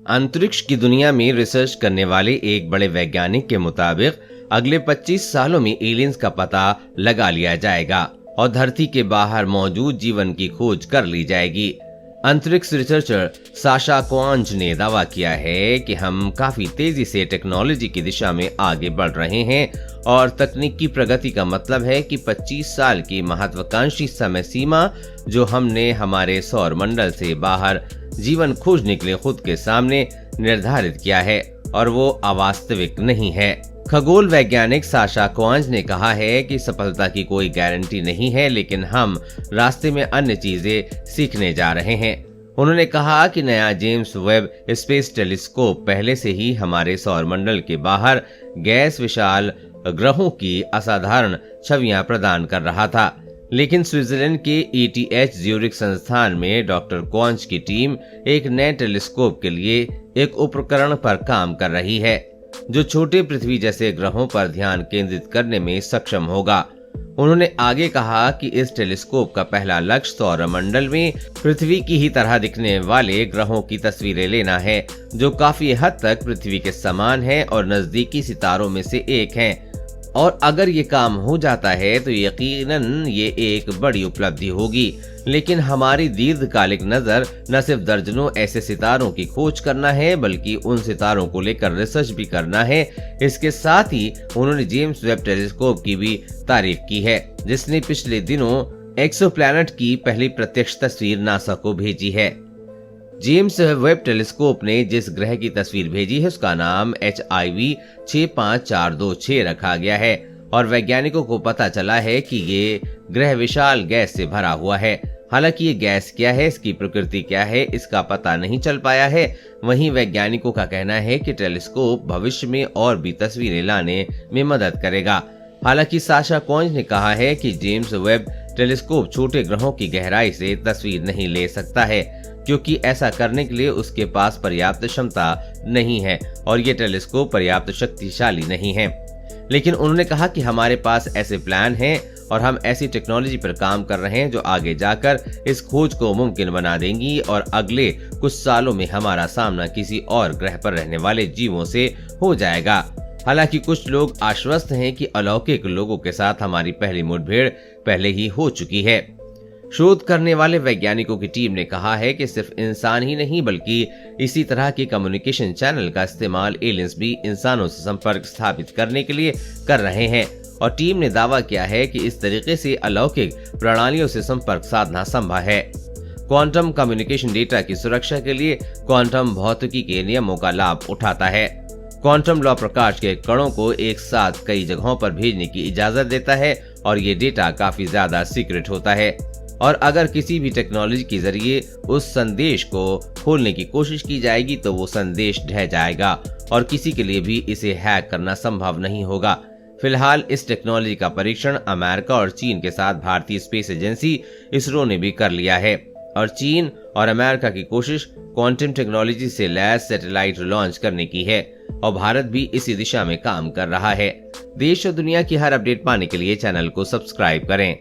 अंतरिक्ष की दुनिया में रिसर्च करने वाले एक बड़े वैज्ञानिक के मुताबिक अगले 25 सालों में एलियंस का पता लगा लिया जाएगा और धरती के बाहर मौजूद जीवन की खोज कर ली जाएगी। अंतरिक्ष रिसर्चर साशा क्वांज ने दावा किया है कि हम काफी तेजी से टेक्नोलॉजी की दिशा में आगे बढ़ रहे हैं और तकनीकी प्रगति का मतलब है कि 25 साल की महत्वाकांक्षी समय सीमा जो हमने हमारे सौर मंडल से बाहर जीवन खोजने के लिए खुद के सामने निर्धारित किया है और वो अवास्तविक नहीं है। खगोल वैज्ञानिक साशा क्वांज ने कहा है कि सफलता की कोई गारंटी नहीं है, लेकिन हम रास्ते में अन्य चीजें सीखने जा रहे हैं। उन्होंने कहा कि नया जेम्स वेब स्पेस टेलीस्कोप पहले से ही हमारे सौर मंडल के बाहर गैस विशाल ग्रहों की असाधारण छवियां प्रदान कर रहा था, लेकिन स्विट्जरलैंड के ETH ज्यूरिख संस्थान में डॉक्टर क्वांज की टीम एक नए टेलीस्कोप के लिए एक उपकरण पर काम कर रही है जो छोटे पृथ्वी जैसे ग्रहों पर ध्यान केंद्रित करने में सक्षम होगा। उन्होंने आगे कहा कि इस टेलीस्कोप का पहला लक्ष्य सौर मंडल में पृथ्वी की ही तरह दिखने वाले ग्रहों की तस्वीरें लेना है जो काफी हद तक पृथ्वी के समान है और नजदीकी सितारों में से एक हैं। और अगर ये काम हो जाता है तो यकीनन ये एक बड़ी उपलब्धि होगी, लेकिन हमारी दीर्घकालिक नजर न सिर्फ दर्जनों ऐसे सितारों की खोज करना है बल्कि उन सितारों को लेकर रिसर्च भी करना है। इसके साथ ही उन्होंने जेम्स वेब टेलीस्कोप की भी तारीफ की है जिसने पिछले दिनों एक्सोप्लैनेट की पहली प्रत्यक्ष तस्वीर नासा को भेजी है। जेम्स वेब टेलीस्कोप ने जिस ग्रह की तस्वीर भेजी है उसका नाम HIV 65426 रखा गया है और वैज्ञानिकों को पता चला है कि ये ग्रह विशाल गैस से भरा हुआ है। हालांकि ये गैस क्या है, इसकी प्रकृति क्या है, इसका पता नहीं चल पाया है। वहीं वैज्ञानिकों का कहना है कि टेलीस्कोप भविष्य में और भी तस्वीरें लाने में मदद करेगा। हालांकि साशा क्वांज ने कहा है कि जेम्स वेब टेलीस्कोप छोटे ग्रहों की गहराई से तस्वीर नहीं ले सकता है क्योंकि ऐसा करने के लिए उसके पास पर्याप्त क्षमता नहीं है और ये टेलीस्कोप पर्याप्त शक्तिशाली नहीं है। लेकिन उन्होंने कहा कि हमारे पास ऐसे प्लान हैं और हम ऐसी टेक्नोलॉजी पर काम कर रहे हैं जो आगे जाकर इस खोज को मुमकिन बना देंगी और अगले कुछ सालों में हमारा सामना किसी और ग्रह पर रहने वाले जीवों से हो जाएगा। हालांकि कुछ लोग आश्वस्त हैं कि अलौकिक लोगों के साथ हमारी पहली मुठभेड़ पहले ही हो चुकी है। शोध करने वाले वैज्ञानिकों की टीम ने कहा है कि सिर्फ इंसान ही नहीं बल्कि इसी तरह के कम्युनिकेशन चैनल का इस्तेमाल एलियंस भी इंसानों से संपर्क स्थापित करने के लिए कर रहे हैं और टीम ने दावा किया है कि इस तरीके से अलौकिक प्रणालियों से संपर्क साधना संभव है। क्वांटम कम्युनिकेशन डेटा की सुरक्षा के लिए क्वांटम भौतिकी के नियमों का लाभ उठाता है। क्वांटम लॉ प्रकाश के कणों को एक साथ कई जगहों पर भेजने की इजाजत देता है और ये डेटा काफी ज्यादा सीक्रेट होता है और अगर किसी भी टेक्नोलॉजी के जरिए उस संदेश को खोलने की कोशिश की जाएगी तो वो संदेश ढह जाएगा और किसी के लिए भी इसे हैक करना संभव नहीं होगा। फिलहाल इस टेक्नोलॉजी का परीक्षण अमेरिका और चीन के साथ भारतीय स्पेस एजेंसी इसरो ने भी कर लिया है और चीन और अमेरिका की कोशिश क्वांटम टेक्नोलॉजी से लैस सैटेलाइट लॉन्च करने की है और भारत भी इसी दिशा में काम कर रहा है। देश और दुनिया की हर अपडेट पाने के लिए चैनल को सब्सक्राइब करें।